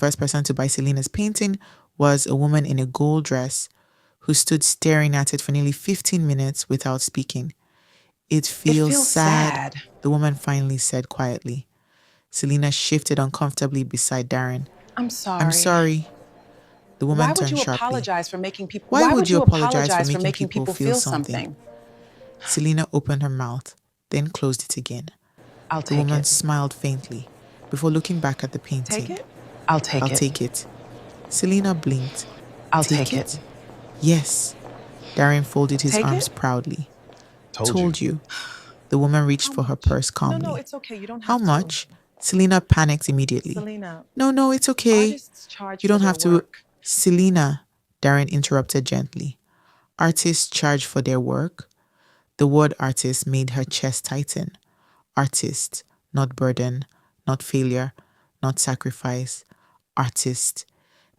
first person to buy Selina's painting was a woman in a gold dress who stood staring at it for nearly 15 minutes without speaking. It feels sad, the woman finally said quietly. Selina shifted uncomfortably beside Darren. I'm sorry. I'm sorry. The woman turned sharply. Why would you apologize for making people feel something? Selina opened her mouth, then closed it again. The woman smiled faintly before looking back at the painting. Take it? I'll take it. Selina blinked. I'll take it. Yes. Darren folded his arms proudly. Told you. The woman reached for her purse calmly. No, it's okay. You don't have How much? Selina panicked immediately. Selina. No, it's okay. You don't have to. Work. Selina, Darren interrupted gently. Artists charge for their work. The word artist made her chest tighten. Artist, not burden, not failure, not sacrifice. Artist.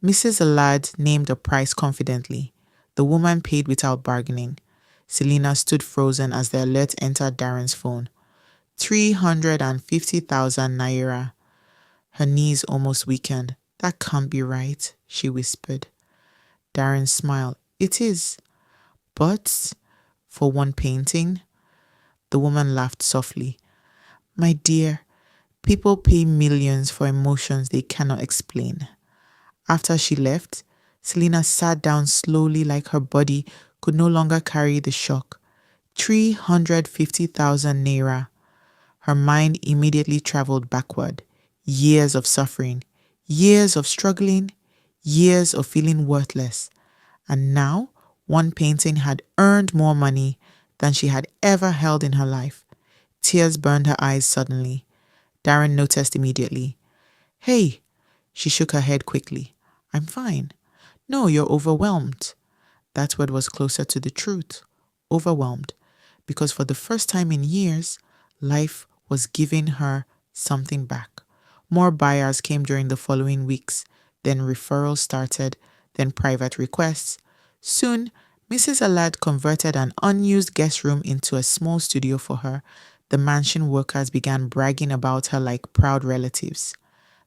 Mrs. Alade named a price confidently. The woman paid without bargaining. Selina stood frozen as the alert entered Darren's phone. 350,000 naira. Her knees almost weakened. That can't be right, she whispered. Darren smiled. It is. But for one painting? The woman laughed softly. My dear, people pay millions for emotions they cannot explain. After she left, Selina sat down slowly like her body could no longer carry the shock. 350,000 naira. Her mind immediately traveled backward. Years of suffering, years of struggling, years of feeling worthless. And now, one painting had earned more money than she had ever held in her life. Tears burned her eyes suddenly. Darren noticed immediately. Hey, she shook her head quickly. I'm fine. No, you're overwhelmed. That word was closer to the truth. Overwhelmed. Because for the first time in years, life was giving her something back. More buyers came during the following weeks. Then referrals started, then private requests. Soon, Mrs. Alade converted an unused guest room into a small studio for her. The mansion workers began bragging about her like proud relatives.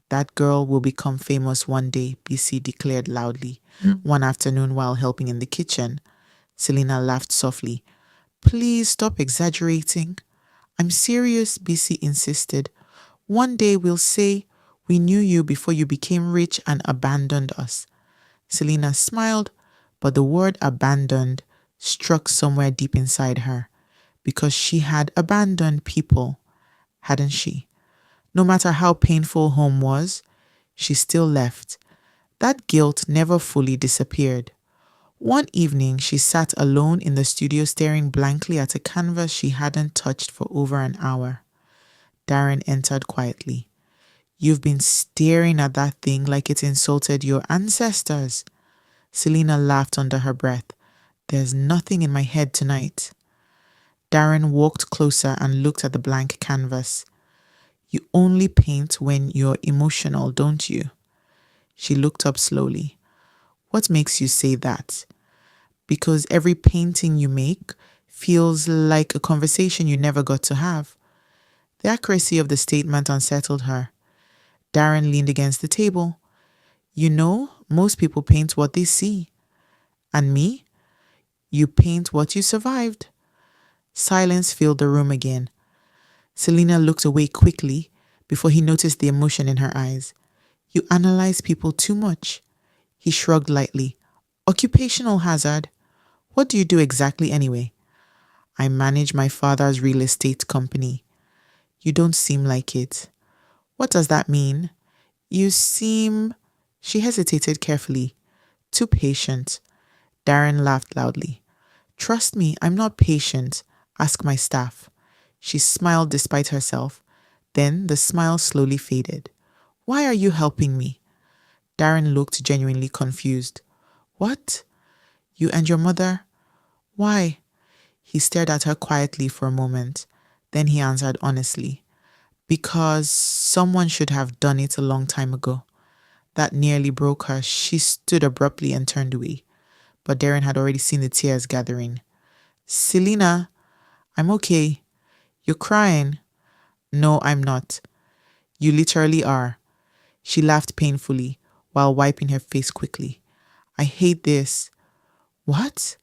That girl will become famous one day, BC declared loudly. One afternoon while helping in the kitchen, Selina laughed softly. Please stop exaggerating. I'm serious, BC insisted. One day we'll say, we knew you before you became rich and abandoned us. Selina smiled, but the word abandoned struck somewhere deep inside her, because she had abandoned people, hadn't she? No matter how painful home was, she still left. That guilt never fully disappeared. One evening, she sat alone in the studio staring blankly at a canvas she hadn't touched for over an hour. Darren entered quietly. You've been staring at that thing like it insulted your ancestors. Selina laughed under her breath. There's nothing in my head tonight. Darren walked closer and looked at the blank canvas. You only paint when you're emotional, don't you? She looked up slowly. What makes you say that? Because every painting you make feels like a conversation you never got to have. The accuracy of the statement unsettled her. Darren leaned against the table. You know, most people paint what they see. And me? You paint what you survived. Silence filled the room again. Selina looked away quickly before he noticed the emotion in her eyes. You analyze people too much. He shrugged lightly. Occupational hazard. What do you do exactly anyway? I manage my father's real estate company. You don't seem like it. What does that mean? You seem... She hesitated carefully. Too patient. Darren laughed loudly. Trust me, I'm not patient. Ask my staff. She smiled despite herself. Then the smile slowly faded. Why are you helping me? Darren looked genuinely confused. What? You and your mother? Why? He stared at her quietly for a moment. Then he answered honestly. Because someone should have done it a long time ago. That nearly broke her. She stood abruptly and turned away. But Darren had already seen the tears gathering. Selina, I'm okay. You're crying. No, I'm not. You literally are. She laughed painfully. while wiping her face quickly. I hate this. What?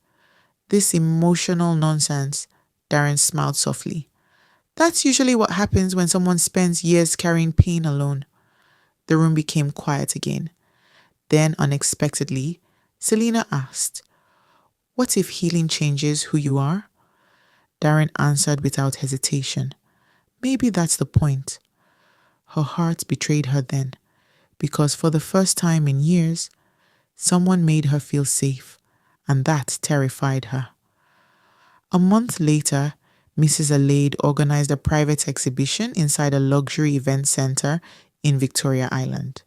This emotional nonsense. Darren smiled softly. That's usually what happens when someone spends years carrying pain alone. The room became quiet again. Then, unexpectedly, Selina asked, "What if healing changes who you are?" Darren answered without hesitation. Maybe that's the point. Her heart betrayed her then, because for the first time in years, someone made her feel safe, and that terrified her. A month later, Mrs. Alade organized a private exhibition inside a luxury event center in Victoria Island.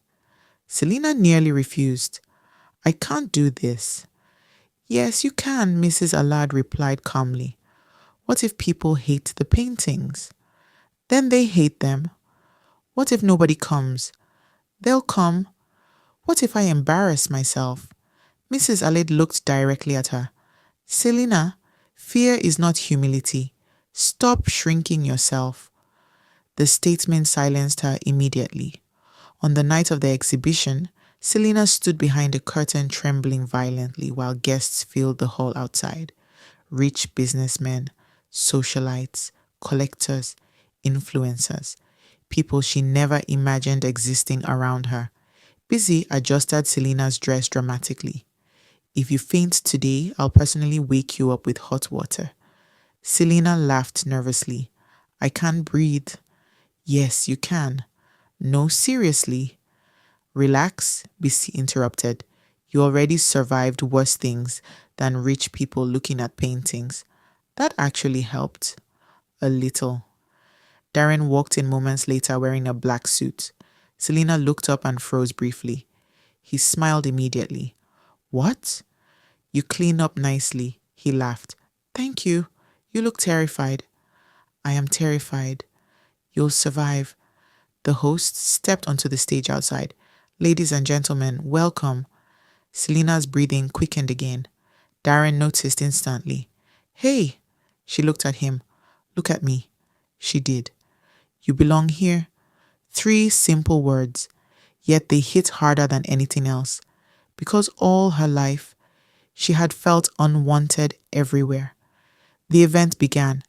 Selina nearly refused. "I can't do this." "Yes, you can," Mrs. Alade replied calmly. "What if people hate the paintings?" "Then they hate them." "What if nobody comes?" "They'll come." "What if I embarrass myself?" Mrs. Alade looked directly at her. "Selina, fear is not humility. Stop shrinking yourself." The statement silenced her immediately. On the night of the exhibition, Selina stood behind a curtain trembling violently while guests filled the hall outside. Rich businessmen, socialites, collectors, influencers, people she never imagined existing around her. Busy adjusted Selina's dress dramatically. "If you faint today, I'll personally wake you up with hot water." Selina laughed nervously. "I can't breathe." "Yes, you can." "No, seriously." "Relax," BC interrupted. "You already survived worse things than rich people looking at paintings." That actually helped. A little. Darren walked in moments later wearing a black suit. Selina looked up and froze briefly. He smiled immediately. "What?" "You clean up nicely," he laughed. "Thank you. You look terrified." "I am terrified." "You'll survive." The host stepped onto the stage outside. "Ladies and gentlemen, welcome." Selina's breathing quickened again. Darren noticed instantly. "Hey!" She looked at him. "Look at me." She did. "You belong here." 3 simple words, yet they hit harder than anything else. Because all her life, she had felt unwanted everywhere. The event began.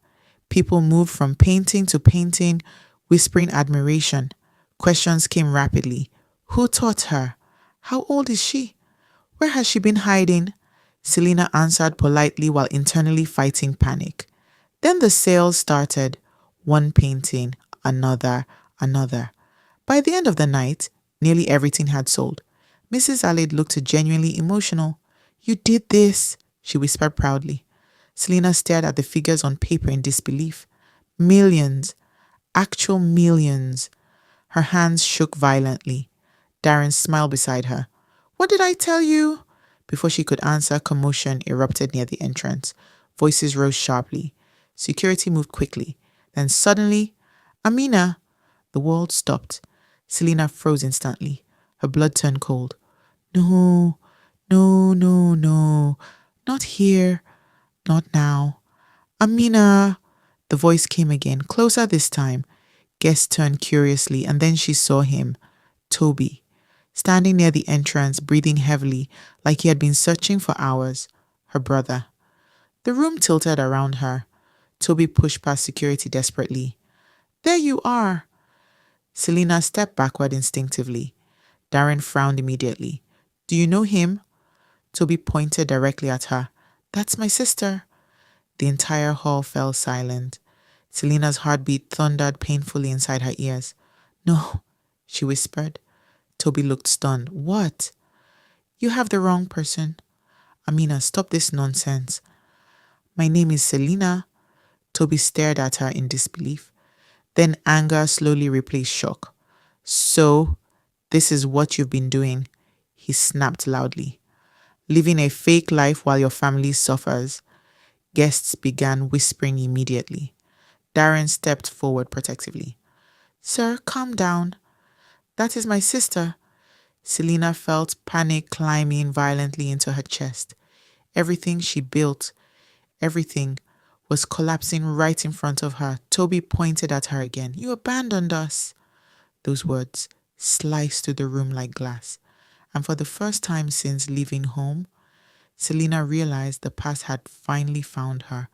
People moved from painting to painting, whispering admiration. Questions came rapidly. Who taught her? How old is she? Where has she been hiding? Selina answered politely while internally fighting panic. Then the sales started. One painting, another. By the end of the night, nearly everything had sold. Mrs. Alade looked genuinely emotional. "You did this," she whispered proudly. Selina stared at the figures on paper in disbelief. Millions. Actual millions. Her hands shook violently. Darren smiled beside her. "What did I tell you?" Before she could answer, commotion erupted near the entrance. Voices rose sharply. Security moved quickly. Then suddenly, "Amina!" The world stopped. Selina froze instantly. Her blood turned cold. No, no. Not here. Not now. "Amina!" The voice came again, closer this time. Guest turned curiously, and then she saw him. Toby, standing near the entrance, breathing heavily, like he had been searching for hours. Her brother. The room tilted around her. Toby pushed past security desperately. "There you are!" Selina stepped backward instinctively. Darren frowned immediately. "Do you know him?" Toby pointed directly at her. "That's my sister." The entire hall fell silent. Selina's heartbeat thundered painfully inside her ears. "No," she whispered. Toby looked stunned. "What?" "You have the wrong person." "Amina, stop this nonsense." "My name is Selina." Toby stared at her in disbelief. Then anger slowly replaced shock. "So, this is what you've been doing," he snapped loudly. "Living a fake life while your family suffers." Guests began whispering immediately. Darren stepped forward protectively. "Sir, calm down." "That is my sister." Selina felt panic climbing violently into her chest. Everything she built, everything, was collapsing right in front of her. Toby pointed at her again. "You abandoned us." Those words sliced through the room like glass. And for the first time since leaving home, Selina realized the past had finally found her